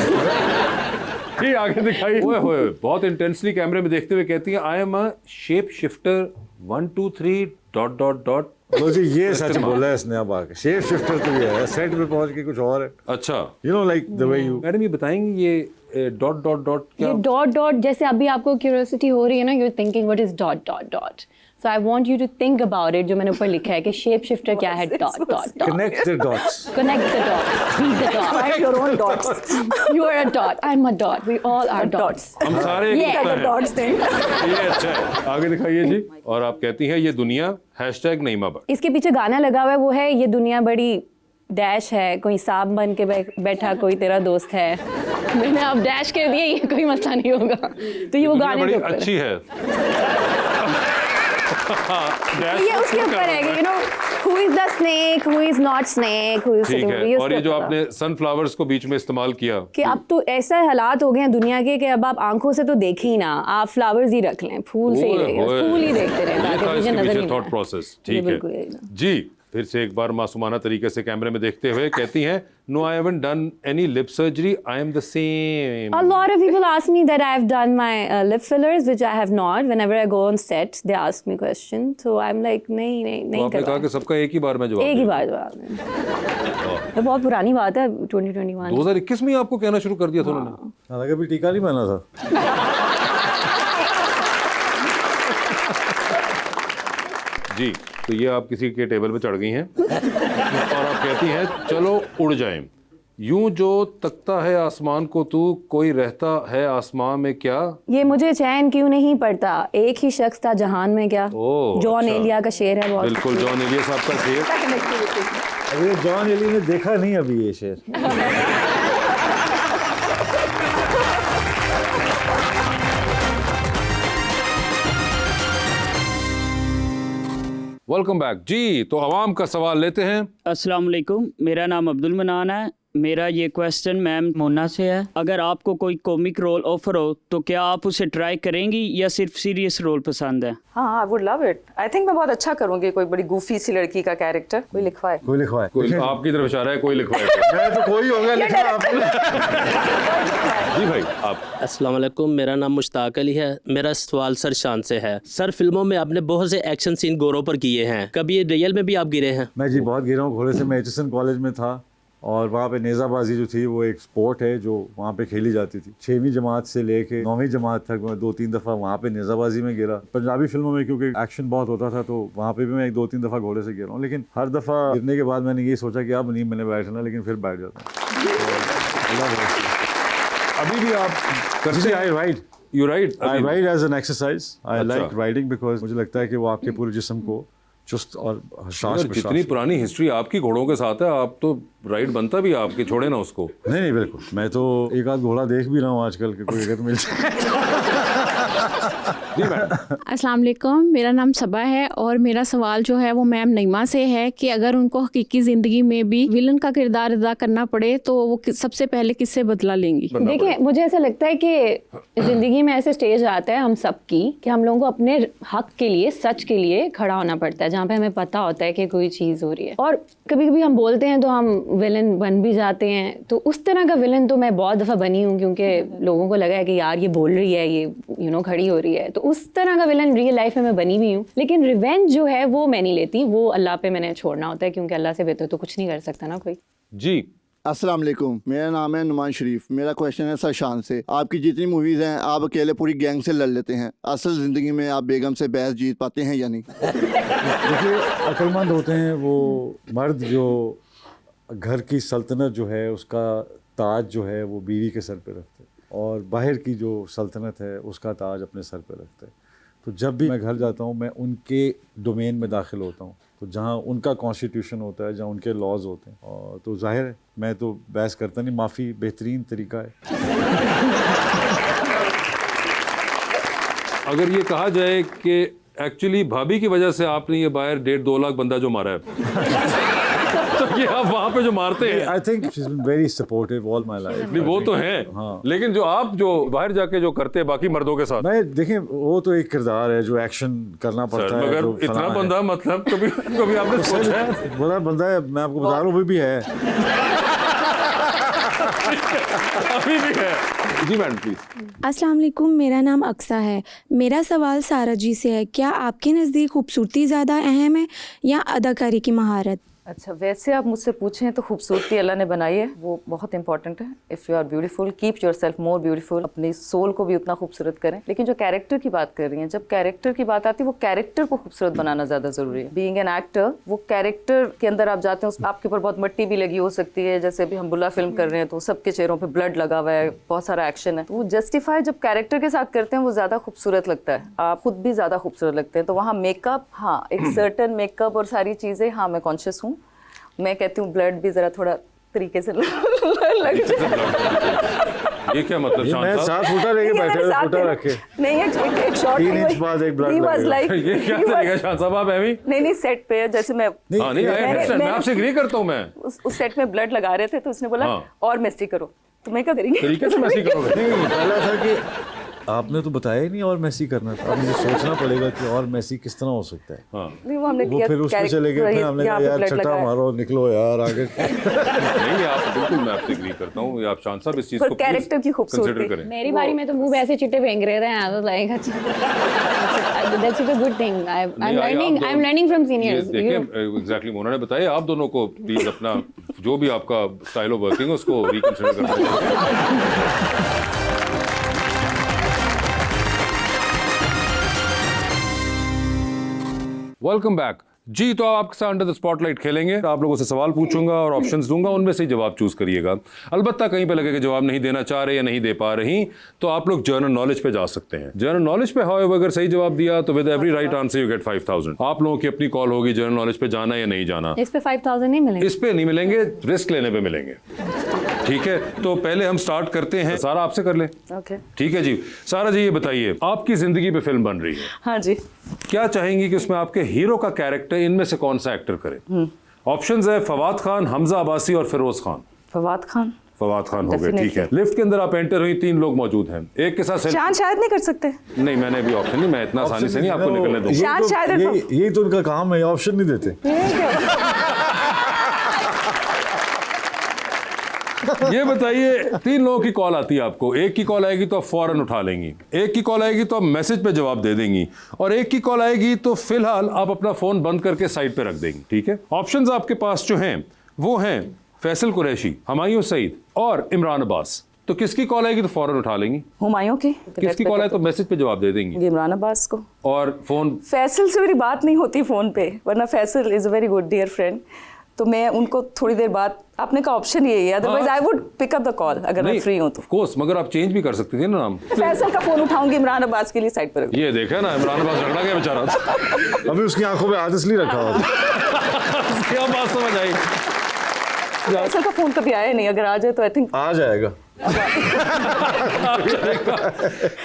ठीक आगे दिखाई। ओए होए, बहुत इंटेंसली कैमरे में देखते हुए कहती है I am a shape shifter 1 2 3 dot dot dot. मुझे ये सच बोला है इसने अब आके, शेप शिफ्टर तो ये है, सेट पे पहुंच के कुछ और है। अच्छा you know like the way you. Madam ये बताएंगे ये डॉट डॉट डॉट क्या? ये डॉट डॉट जैसे अभी आपको क्यूरियोसिटी हो रही है ना, you're thinking what is dot dot dot. So I want you to think about it. जो मैंने ऊपर लिखा है कि शेप शिफ्टर क्या है, dot dot dot. Connect the dots. Connect the dots. Read the dots. Find your own dots। You are a dot. I'm a dot. We all are dots. हम सारे एक Yeah. हिस्सा हैं। Dots thing. ये अच्छा है, आगे दिखाइए जी। और आप कहती हैं ये दुनिया हैशटैग नईमा भट्ट। इसके पीछे गाना लगा हुआ है, वो है ये दुनिया बड़ी डैश है, कोई सांप बन के बैठा कोई तेरा दोस्त है। मैंने अब डैश कर दिया, ये कोई मसला नहीं होगा। तो ये वो दुनिया गाने बड़ी के ऊपर अच्छी है। ये उसके ऊपर है कि who is the snake, who is not snake, who is ठीक sitting, है। ये और ये उसके जो ऊपर आपने सनफ्लावर्स को बीच में इस्तेमाल किया कि अब तो ऐसा हालात हो गए हैं दुनिया के कि अब आप आंखों से तो देखे ही ना, आप फ्लावर्स ही रख लें, फूल से ही रहेगा, फूल ही देखते रहें ताकि मुझे नजर नहीं थॉट आए। प्रोसेस। ये ठीक बिल्कुल यही है ना। जी। फिर से एक बार मासूमाना तरीके से कैमरे में देखते हुए कहती हैं, no I haven't done any lip surgery, I am the same. A lot of people ask me that I've done my lip fillers, which I have not. Whenever I go on set, they ask me questions. So I'm like, नहीं आपने कहा करवा। कि सबका एक ही बार में जवाब एक ही देना। बार जवाब है। ये बहुत पुरानी बात है, 2021। 2021 में ही आपको कहना शुरू कर दिया था उन्होंने। हालांकि अभी टीका नहीं पहना था। जी, तो ये आप किसी के टेबल पे चढ़ गई हैं और आप कहती हैं चलो उड़ जाएं। यूं जो तकता है आसमान को तू, कोई रहता है आसमान में क्या। ये मुझे चैन क्यों नहीं पड़ता, एक ही शख्स था जहान में क्या। ओह, जॉन अच्छा। एलिया का शेर है बहुत। बिल्कुल जॉन एलिया साहब का शेर। अभी जॉन एली ने देखा नहीं अभी ये शेर। वेलकम बैक जी। तो आवाम का सवाल लेते हैं। अस्सलाम वालेकुम, मेरा नाम अब्दुल मनान है। मेरा ये क्वेश्चन मैम मोना से है। अगर आपको कोई कॉमिक रोल ऑफर हो तो क्या आप उसे ट्राई करेंगी या सिर्फ सीरियस रोल पसंद है? हाँ, I would love it. I think मैं बहुत अच्छा करूंगी कोई बड़ी गूफी सी लड़की का कैरेक्टर, कोई लिखवाए। कोई लिखवाए। कोई आपकी तरफ इशारा है, कोई लिखवाए। मैं तो कोई होगा लिखा आपने। जी भाई आप। अस्सलाम वालेकुम, मेरा नाम मुश्ताक अली है। मेरा सवाल सर शान से है। सर, फिल्मों में आपने बहुत से एक्शन सीन घोड़ों पर किए हैं, कभी रियल में भी आप गिरे हैं? मैं जी बहुत गिरा हूँ घोड़े से। मैं एचएसएन कॉलेज में था और वहाँ पे नेज़ाबाजी जो थी वो एक स्पोर्ट है जो वहाँ पे खेली जाती थी। 6वीं जमात से लेके 9वीं जमात तक मैं 2-3 दफ़ा वहाँ पे नेज़ाबाजी में गिरा। पंजाबी फिल्मों में क्योंकि एक्शन बहुत होता था तो वहाँ पे भी मैं 1-2-3 दफ़ा घोड़े से गिरा हूँ। लेकिन हर दफ़ा गिरने के बाद मैंने ये सोचा कि अब नहीं मैंने बैठना, लेकिन फिर बैठ जाता हूँ। अभी भी आप करते I ride. You right. I ride as an exercise. I अच्छा। लाइक राइडिंग बिकॉज मुझे लगता है कि वो आपके पूरे जिस्म को चुस्त और शाश जितनी पुरानी हिस्ट्री आपकी घोड़ों के साथ है, आप तो राइड बनता भी आपके, छोड़े ना उसको। नहीं बिल्कुल। मैं तो एक आध घोड़ा देख भी रहा हूँ आजकल के, कोई अगर मिल अस्सलाम वालेकुम, मेरा नाम सबा है और मेरा सवाल जो है वो मैम नईमा से है कि अगर उनको हकीकी ज़िंदगी में भी विलन का किरदार अदा करना पड़े तो वो सबसे पहले किससे बदला लेंगी? देखिए, मुझे ऐसा लगता है कि ज़िंदगी में ऐसे स्टेज आता है हम सब की कि हम लोगों को अपने हक के लिए, सच के लिए खड़ा होना पड़ता है, जहाँ पे हमें पता होता है कि कोई चीज़ हो रही है। और कभी कभी हम बोलते हैं तो हम विलन बन भी जाते हैं। तो उस तरह का विलन तो मैं बहुत दफ़ा बनी हूँ, क्योंकि लोगों को लगा है कि यार ये बोल रही है, ये खड़ी हो रही है। तो उस तरह का विलन रियल लाइफ में मैं बनी भी हूँ। लेकिन रिवेंज जो है वो मैं नहीं लेती, वो अल्लाह पे मैंने छोड़ना होता है, क्योंकि अल्लाह से बेहतर तो कुछ नहीं कर सकता ना कोई। जी। अस्सलाम वालेकुम, मेरा नाम है नुमान शरीफ। मेरा क्वेश्चन है सरशान से। आपकी जितनी मूवीज़ हैं आप अकेले पूरी गैंग से लड़ लेते हैं, असल ज़िंदगी में आप बेगम से बहस जीत पाते हैं या नहीं? देखिए, अक्लमंद होते हैं वो मर्द जो घर की सल्तनत जो है उसका ताज जो है वो बीवी के सर पे रखते हैं, और बाहर की जो सल्तनत है उसका ताज अपने सर पे रखते हैं। तो जब भी मैं घर जाता हूँ मैं उनके डोमेन में दाखिल होता हूँ, तो जहाँ उनका कॉन्स्टिट्यूशन होता है, जहाँ उनके लॉज होते हैं, और तो जाहिर है मैं तो बहस करता नहीं, माफ़ी बेहतरीन तरीका है। अगर ये कहा जाए कि एक्चुअली भाभी की वजह से आपने ये बाहर 1.5-2 लाख बंदा जो मारा है तो ये आप वहाँ पे जो मारते हैं, I think she is been very supportive all my life. नहीं वो तो है, हाँ। लेकिन जो आप जो बाहर जाके जो करते हैं बाकी मर्दों के साथ, मैं देखें वो तो एक किरदार है जो एक्शन करना पड़ता है, मगर जो इतना फलाना है। बंदा मतलब कभी आपने सोचा है? बड़ा बंदा है, मैं आपको बता रहा हूँ, अभी भी है। अभी भी है। जी मैडम प्लीज। अस्सलाम वालेकुम, मेरा नाम अक्सा है। मेरा सवाल सारा जी से है, क्या आपके नज़दीक खूबसूरती ज़्यादा अहम है या अदाकारी की महारत? अच्छा, वैसे आप मुझसे पूछें तो खूबसूरती अल्लाह ने बनाई है, वो बहुत इंपॉर्टेंट है। If you are beautiful, keep yourself more beautiful. अपनी सोल को भी उतना खूबसूरत करें। लेकिन जो कैरेक्टर की बात कर रही हैं, जब कैरेक्टर की बात आती है, वो कैरेक्टर को खूबसूरत बनाना ज़्यादा ज़रूरी है। बीइंग एन एक्टर, वो कैरेक्टर के अंदर आप जाते हैं, आपके ऊपर बहुत मट्टी भी लगी हो सकती है। जैसे अभी हम बुल्ला फिल्म कर रहे हैं तो सबके चेहरों पर ब्लड लगा हुआ है, बहुत सारा एक्शन है, तो वो जस्टिफाई जब कैरेक्टर के साथ करते हैं वो ज़्यादा खूबसूरत लगता है, आप खुद भी ज़्यादा खूबसूरत लगते हैं। तो वहाँ मेकअप, हाँ एक सर्टन मेकअप और सारी चीज़ें, हाँ मैं कॉन्शियस हूँ। मैं कहती हूँ ब्लड भी ज़रा थोड़ा तरीके से लग जाए। ये क्या मतलब ये शान मैं साहब? 7 फुटा लेके बैठे हुए, फुटा रखे नहीं एक शॉट 3 इंच बाद एक ब्लड लगेगा। ये क्या तरीका है शान साहब, आप एवी? नहीं सेट पे जैसे मैं हाँ नहीं, मैं आपसे एग्री करता हूँ मैं। उस सेट में ब्लड लगा रहे थे तो उसने बोला हाँ। और मेसी करो, तो मैं क्या करेंगे? तरीके से मैसी करोगे? नहीं, पहला था कि आपने तो बताया ही नहीं और मेसी करना था, अब मुझे सोचना पड़ेगा कि और मेसी किस तरह हो सकता है। हाँ नहीं वो हमने वो किया, फिर उसमें चले गए थे, हमने कहा यार छठा मारो, निकलो यार आगे। नहीं आप बिल्कुल, मैं आपसे एग्री करता हूँ। आप शान साहब इस चीज को कैरेक्टर की खूबसूरती कंसीडर करें। मेरी बारी में तो मुंह पे ऐसे चिट्टे फेंक रहे थे, आई वाज लाइक अच्छा, that's a good thing. I am learning from seniors. देखिए एग्जैक्टली मोना ने बताया, आप दोनों को प्लीज अपना जो भी आपका स्टाइल ऑफ वर्किंग है उसको रिकंसिडर करना चाहिए। वेलकम बैक जी। तो आपके साथ अंडर द स्पॉटलाइट खेलेंगे। आप लोगों से सवाल पूछूंगा और ऑप्शंस दूंगा, उनमें से ही जवाब चूज करिएगा। अलबत्ता कहीं पे लगे कि जवाब नहीं देना चाह रहे या नहीं दे पा रही तो आप लोग जनरल नॉलेज पे जा सकते हैं। जनरल नॉलेज पे हाउ अगर सही जवाब दिया तो with every right answer you get 5000। आप लोगों की अपनी कॉल होगी जनरल नॉलेज पे जाना या नहीं जाना। इस पे 5000 नहीं मिलेंगे, इस पे नहीं मिलेंगे, रिस्क लेने पे मिलेंगे। ठीक है, तो पहले हम स्टार्ट करते हैं। सारा आपसे कर ले। ओके ठीक है जी। सारा जी ये बताइए, आपकी जिंदगी पे फिल्म बन रही है, हाँ जी। क्या चाहेंगी कि उसमें आपके हीरो का कैरेक्टर इनमें से कौन सा एक्टर करे? ऑप्शंस है फवाद खान, हमजा अब्बासी और फिरोज खान। फवाद खान। फवाद खान हो गए, ठीक है। लिफ्ट के अंदर आप एंटर हुई, 3 लोग मौजूद हैं, एक के साथ शान शायद नहीं कर सकते। नहीं मैंने अभी ऑप्शन नहीं, मैं इतना आसानी से नहीं आपको निकलने दूंगा। शान शायद यही तो उनका काम है, ऑप्शन नहीं देते। ये बताइए, 3 लोगों की कॉल आती है आपको, एक की कॉल आएगी तो आप फौरन उठा लेंगी, एक की कॉल आएगी तो आप मैसेज पे जवाब दे देंगी, और एक की कॉल आएगी तो फिलहाल आप अपना फोन बंद करके साइड पे रख देंगी। ठीक है, ऑप्शंस आपके पास जो हैं वो हैं फैसल कुरैशी, हुमायूं सईद और इमरान अब्बास। तो किसकी कॉल आएगी तो फौरन उठा लेंगी? हुमायूं की। किसकी कॉल आए तो मैसेज पे जवाब दे देंगी? इमरान अब्बास को। और फोन फैसल से मेरी बात नहीं होती फोन पे, वरना Faisal is a very good dear friend, तो मैं उनको थोड़ी देर बाद, आपने का ऑप्शन यही है, otherwise I would pick up the call अगर मैं फ्री हूं तो। ऑफ कोर्स, मगर आप चेंज भी कर सकती थी ना नाम। फैसल का फोन उठाऊंगी, इमरान अब्बास के लिए साइड पर। ये देखा ना, इमरान अब्बास झगड़ा गया बेचारा। अभी उसकी आंखों में आदत नहीं रखा हुआ। क्या बात समझ आई? फैसल का फोन कभी आया नहीं, अगर आ जाए तो आई थिंक आ जाएगा।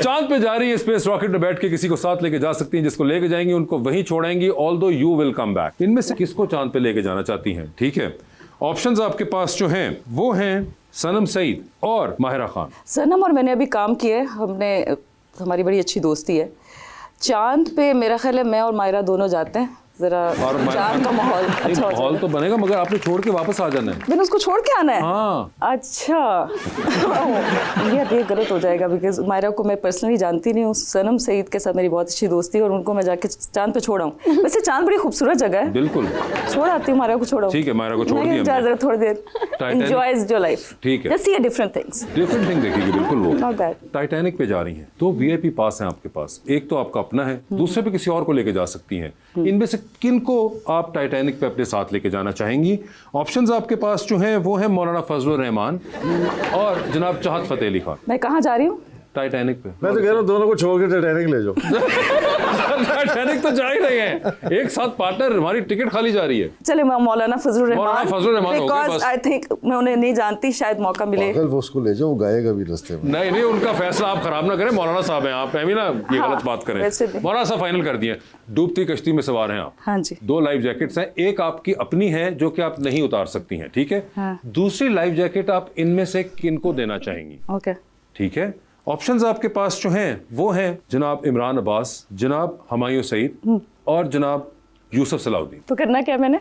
चांद पे जा रही है स्पेस रॉकेट में बैठ के किसी को साथ लेके जा सकती हैं, जिसको लेके जाएंगी उनको वहीं छोड़ेंगी, although you will come back. इनमें से किसको चांद पे लेके जाना चाहती हैं? ठीक है, ऑप्शंस आपके पास जो हैं वो हैं सनम सईद और माहिरा खान। सनम और मैंने अभी काम किया है, हमारी बड़ी अच्छी दोस्ती है। चांद पे मेरा ख्याल है मैं और माहिरा दोनों जाते हैं, जरा चांद का माहौल अच्छा हो जाए। माहौल तो बनेगा, मगर आपने छोड़ के वापस आ जाना है। मैंने उसको छोड़ के आना है? हाँ। अच्छा। ये गलत हो जाएगा, बिकॉज मायरा को मैं पर्सनली जानती नहीं हूँ। सनम सईद के साथ मेरी बहुत अच्छी दोस्ती है और उनको मैं जाके चांद पे छोड़ा हूँ। वैसे चांद बड़ी खूबसूरत जगह है। बिल्कुल। छोड़ आती हूँ, मायरा को छोड़ा। ठीक है, मायरा को छोड़ दिया हमने। थोड़ी देर एंजॉयज योर लाइफ। ठीक है, just see different things. Different thing देखिएगी, बिल्कुल। वो नॉट बैड। टाइटैनिक पे जा रही हैं, 2 VIP पास हैं आपके पास, एक तो आपका अपना है, दूसरे पे किसी और को लेके जा सकती हैं। इनमें से किनको आप टाइटैनिक पे अपने साथ लेके जाना चाहेंगी? ऑप्शंस आपके पास जो हैं वो हैं मौलाना फजलुर रहमान और जनाब चाहत फतेह अली खान। मैं कहाँ जा रही हूँ? टाइटैनिक पे। मैं तो कह रहा हूँ दोनों को छोड़ के टाइटैनिक ले जाओ। टाइटैनिक तो जा ही रहे हैं, एक साथ पार्टनर, हमारी टिकट खाली जा रही है। चले मैं मौलाना Fazlur Rahman, because I think मैं उन्हें नहीं जानती, शायद मौका मिले। पागल, वो उसको ले जाओ, गाएगा भी रास्ते में। नहीं उनका फैसला आप खराब ना करें, मौलाना साहब हैं आप, है ना, ये हाँ, गलत बात करें। मौलाना साहब फाइनल कर दिए, डूबती कश्ती में सवार हैं आप। हाँ जी। 2 लाइफ जैकेट्स हैं, एक आपकी अपनी है जो कि आप नहीं उतार सकती हैं, ठीक है। हाँ। दूसरी लाइफ जैकेट आप इनमें से किनको देना चाहेंगी? ओके, ठीक है। ऑप्शंस आपके पास जो हैं वो हैं जनाब इमरान अब्बास, जनाब हुमायूं सईद और जनाब यूसुफ सलाउद्दीन। तो करना क्या मैंने?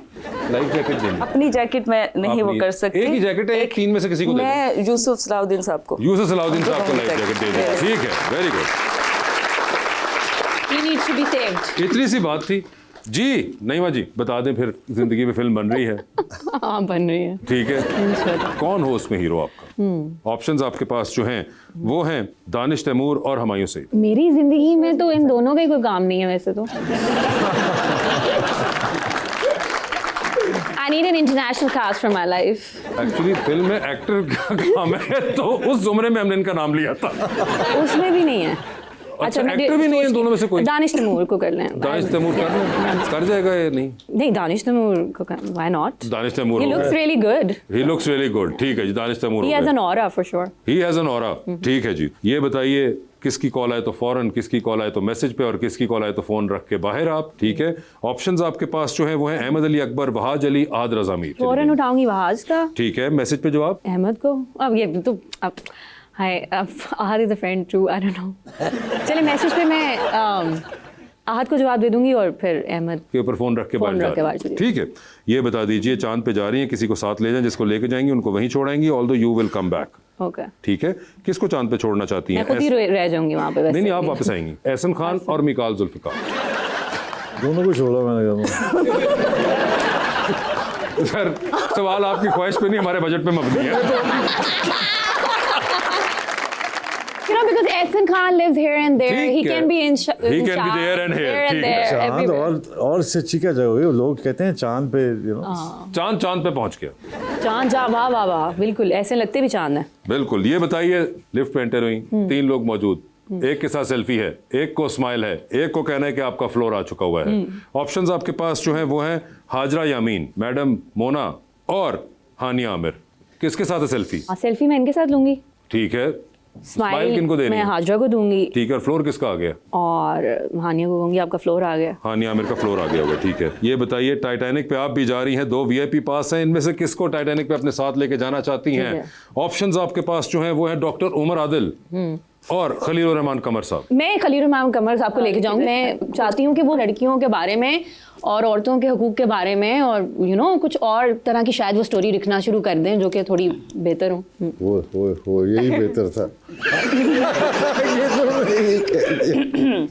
लाइफ जैकेट देनी। अपनी जैकेट मैं नहीं वो कर सकती। एक ही जैकेट है, एक 3 में से किसी को दे दो। मैं यूसुफ सलाउद्दीन साहब को। यूसुफ सलाउद्दीन साहब को लाइफ जैकेट दे दो। ठीक है, very good. He needs to be saved. इतनी सी बात थी जी। नईमा जी बता दें फिर, जिंदगी में फिल्म बन रही है। हाँ, बन रही है। ठीक है, कौन हो उसमें हीरो आपका? ऑप्शंस आपके पास जो हैं वो हैं दानिश तैमूर और हुमायूं सईद। मेरी जिंदगी में तो इन दोनों का ही कोई काम नहीं है वैसे तो। I need an international cast for my life. Actually film में एक्टर का काम है, तो उस जुमरे में हमने इनका नाम लिया था। उसमें भी नहीं है। अच्छा, एक्टर भी नहीं है दोनों में से कोई? दानिश तैमूर को कर लें। दानिश तैमूर कर जाएगा ये? नहीं, दानिश तैमूर को why not? Danish Taimur He looks really good. He looks really good. ठीक है जी, Danish Taimur. He has an aura for sure. He has an aura. ठीक है जी। ये बताइए किसकी कॉल आए तो फौरन, किसकी कॉल आए तो मैसेज पे, और किसकी कॉल आए तो फोन रख के बाहर आप। ठीक है, ऑप्शंस आपके पास जो है वो है अहमद अली अकबर, वहाज अली, आद रजा मीर। फौरन उठाऊंगी वहाज का। ठीक है, मैसेज पे जवाब अहमद को। अब ये तो अब hi, Ahad is a friend too, I don't know. चलिए मैसेज पे मैं आहद को जवाब दे दूंगी और फिर अहमद के ऊपर फोन रख के बाहर जा रही हैं। ठीक है, ये बता दीजिए चांद पे जा रही हैं, किसी को साथ ले जाएं, जिसको लेके जाएंगी उनको वहीं छोड़ाएंगी, although you will come back. Okay, ठीक है, किसको चांद पे छोड़ना चाहती हैं? मैं खुद ही रह जाऊंगी वहाँ पे। नहीं, आप वापस आएंगी। एहसन खान और मिकाल जुल्फिकार। दोनों को छोड़ा मैंने। सर सवाल आपकी ख्वाहिश पे नहीं, हमारे बजट पे मबनी है। You know, because Ehsan Khan lives here and there, he can be in He can be there and here. ठीक है। चांद और से अच्छी क्या जगह हुई? लोग कहते हैं चांद पे, you know. चांद पे पहुंच गया। चांद जा, वाह वाह वाह, बिल्कुल ऐसे लगते भी चांद है। बिल्कुल। ये बताइए, लिफ्ट पे एंटर हुई, 3 लोग मौजूद, एक के साथ सेल्फी है, एक को स्माइल है, एक को कहना है कि आपका फ्लोर आ चुका हुआ है। ऑप्शंस आपके पास जो है वो है हाजरा यामीन, मैडम मोना और हानिया आमिर। किसके साथ है सेल्फी? सेल्फी मैं इनके साथ लूंगी। ठीक है, स्माइल किनको देनी मैं है? हाजरा को दूंगी। ठीक है, और फ्लोर किसका आ गया? और हानिया को कहूंगी आपका फ्लोर आ गया। हानिया आमिर का फ्लोर आ गया होगा। ठीक है, ये बताइए टाइटैनिक पे आप भी जा रही हैं, 2 VIP पास हैं, इनमें से किसको टाइटैनिक पे अपने साथ लेके जाना चाहती हैं? ऑप्शंस आपके पास जो है वो है डॉक्टर उमर आदिल और खलील रहमान कमर साहब। मैं खलील रहमान कमर साहब को लेके जाऊंगी। मैं चाहती हूँ कि वो लड़कियों के बारे में और औरतों के हकूक के बारे में और कुछ और तरह की शायद वो स्टोरी लिखना शुरू कर दें जो कि थोड़ी बेहतर हो। यही बेहतर था।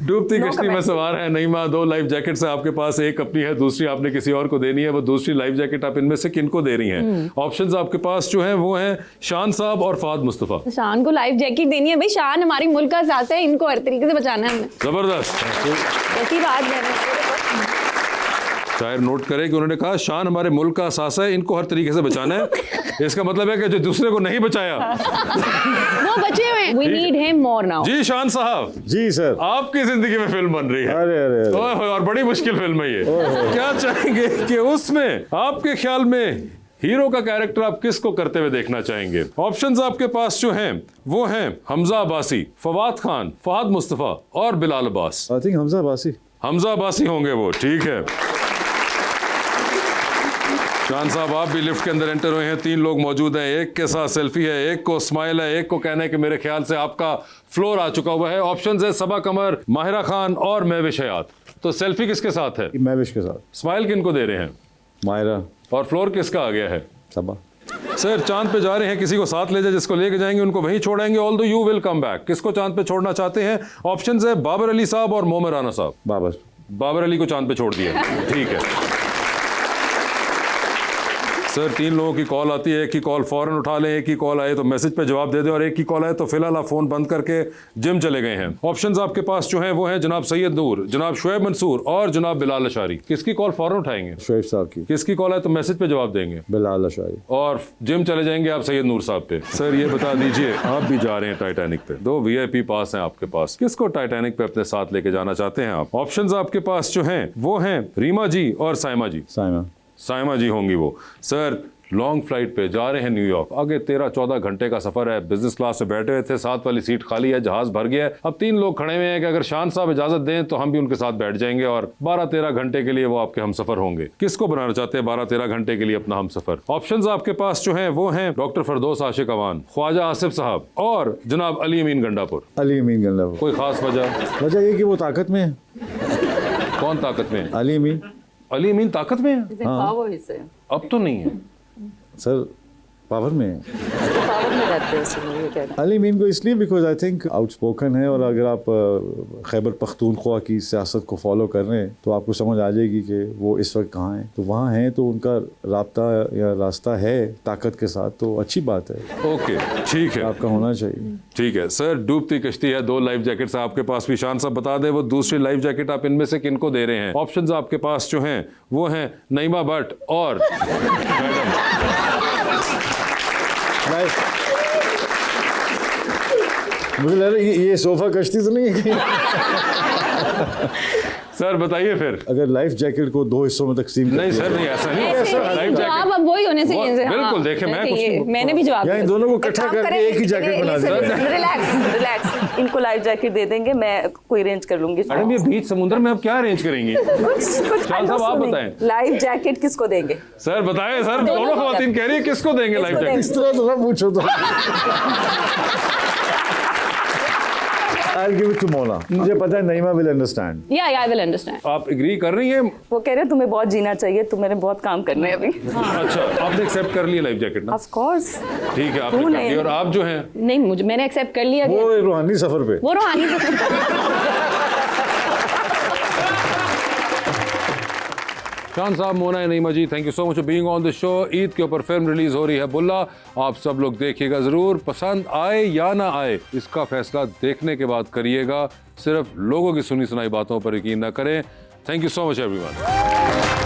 डूबती कश्ती में सवार है नईमा, 2 लाइफ जैकेट्स है आपके पास, एक अपनी है, दूसरी आपने किसी और को देनी है। वो दूसरी लाइफ जैकेट आप इनमें से किनको दे रही हैं? ऑप्शंस आपके पास जो है वो है शान साहब और फहद मुस्तफा। शान को लाइफ जैकेट देनी है भाई, शान हमारी मुल्क का साथ है, इनको हर तरीके से बचाना है हमें। जबरदस्त, ऐसी बात है। शायर नोट करें कि उन्होंने कहा शान हमारे मुल्क का असास है, इनको हर तरीके से बचाना है। इसका मतलब है कि जो दूसरे को नहीं बचाया वो बचे हुए हैं। We need him more now। जी शान साहब। जी सर। आपकी जिंदगी में फिल्म बन रही है। अरे और बड़ी मुश्किल फिल्म है ये। क्या चाहेंगे कि उसमें आपके ख्याल में हीरो का कैरेक्टर आप किसको करते हुए देखना चाहेंगे? ऑप्शंस आपके पास जो हैं वो हैं हमजा अब्बासी, फवाद खान, फहद मुस्तफा और बिलाल अब्बास। I think Hamza Abbasi. हमजा अब्बासी होंगे वो। ठीक है, शान साहब आप भी लिफ्ट के अंदर एंटर हुए हैं, 3 लोग मौजूद हैं, एक के साथ सेल्फी है, एक को स्माइल है, एक को कहना है कि मेरे ख्याल से आपका फ्लोर आ चुका हुआ है। ऑप्शंस है सबा कमर, माहिरा खान और महविश हयात। तो सेल्फी किसके साथ है? महविश के साथ। स्माइल किनको दे रहे हैं? माहिरा। और फ्लोर किसका आ गया है? सबा। सर चांद पे जा रहे हैं, किसी को साथ ले जाए, जिसको लेके जाएंगे उनको वहीं छोड़ेंगे, although you will come back. किसको चांद पे छोड़ना चाहते हैं? ऑप्शंस है बाबर अली साहब और मोमर राना साहब। बाबर अली को चांद पे छोड़ दिया। ठीक है सर, 3 लोगों की कॉल आती है, एक की कॉल फौरन उठा लें, एक की कॉल आए तो मैसेज पे जवाब दे दें, और एक की कॉल आए तो फिलहाल आप फोन बंद करके जिम चले गए हैं। ऑप्शंस आपके पास जो हैं वो हैं जनाब सैयद नूर, जनाब शुएब मंसूर और जनाब बिलाल अशारी। किसकी कॉल फौरन उठाएंगे? शुएब साहब की। किसकी कॉल आए तो मैसेज पे जवाब देंगे? बिलाल अशारी। और जिम चले जाएंगे आप सैयद नूर साहब पे। सर ये बता दीजिए, आप भी जा रहे हैं टाइटैनिक पे, 2 VIP पास हैं आपके पास, किसको टाइटैनिक पे अपने साथ लेके जाना चाहते हैं आप? ऑप्शंस आपके पास जो हैं वो हैं रीमा जी और साइमा जी। साइमा जी होंगी वो। सर लॉन्ग फ्लाइट पे जा रहे हैं न्यूयॉर्क, आगे 13-14 घंटे का सफर है, बिजनेस क्लास में बैठे हुए थे, 7 वाली सीट खाली है, जहाज भर गया है। अब 3 लोग खड़े हुए हैं कि अगर शान साहब इजाजत दें तो हम भी उनके साथ बैठ जाएंगे और 12-13 घंटे के लिए वो आपके हम सफर होंगे। किसको बनाना चाहते हैं 12-13 घंटे के लिए अपना हम सफर? ऑप्शंस आपके पास जो हैं वो हैं डॉक्टर फरदौस आशिक अवान, ख्वाजा आसिफ साहब और जनाब अली अमीन गंडापुर। अली अमीन गंडापुर। कोई खास वजह ये कि वो ताकत में है। कौन ताकत में? अली अमीन। अली अमीन ताकत में है? अब तो नहीं है सर, पावर में है। पावर में रहते हैं अली मीन को इसलिए बिकॉज आई थिंक आउटस्पोकन है, और अगर आप खैबर पख्तूनख्वा की सियासत को फॉलो कर रहे हैं तो आपको समझ आ जाएगी कि वो इस वक्त कहाँ हैं। तो वहाँ हैं तो उनका राब्ता या रास्ता है ताकत के साथ, तो अच्छी बात है। ओके ठीक है, आपका होना चाहिए। ठीक है सर, डूबती कश्ती है, 2 लाइफ जैकेट्स आपके पास भी। शान साहब बता दें वो दूसरी लाइफ जैकेट आप इनमें से किनको दे रहे हैं? ऑप्शंस आपके पास जो हैं वो हैं नईमा भट्ट और मुझे लग रहा है ये सोफा कश्ती तो नहीं है कहीं? सर बताइए फिर। अगर लाइफ जैकेट को 2 हिस्सों में तकसीम कर नहीं दिया सर, जाए, नहीं ऐसा नहीं हो सकता। लाइफ जवाब अब वही होने से बिल्कुल, देखे मैं कुछ नहीं- मैंने भी जवाब या इन दोनों को इकट्ठा करके एक ही जैकेट बना दिया जाए। रिलैक्स, इनको लाइफ जैकेट दे देंगे, मैं कोई अरेंज कर लूंगी। मैडम ये बीच समुद्र में आप क्या अरेंज करेंगी? कुछ शान साहब आप बताएं। लाइफ जैकेट किसको देंगे? सर बताएं सर, दोनों खवातीन कह रही है किसको देंगे लाइफ जैकेट? इस तरह तो ना पूछो तो। I'll give it to Mona. मुझे पता है नईमा will understand. Yeah, I will understand. आप एग्री कर रही हैं? वो कह रहे हैं तुम्हें बहुत जीना चाहिए, तुम्हें बहुत काम करने हैं अभी। अच्छा, आपने एक्सेप्ट कर लिया लाइफ जैकेट ना? Of course. ठीक है, आपने कर लिया। और आप जो हैं नहीं, मुझे मैंने एक्सेप्ट कर लिया। वो रूहानी सफर पे। वो रूहानी शान साहब, Mona, Naeema ji, thank you so much for being on the show. Eid के ऊपर फिल्म रिलीज हो रही है बुल्ला, आप सब लोग देखिएगा जरूर। पसंद आए या ना आए इसका फैसला देखने के बाद करिएगा, सिर्फ लोगों की सुनी सुनाई बातों पर यकीन ना करें। Thank you so much everyone.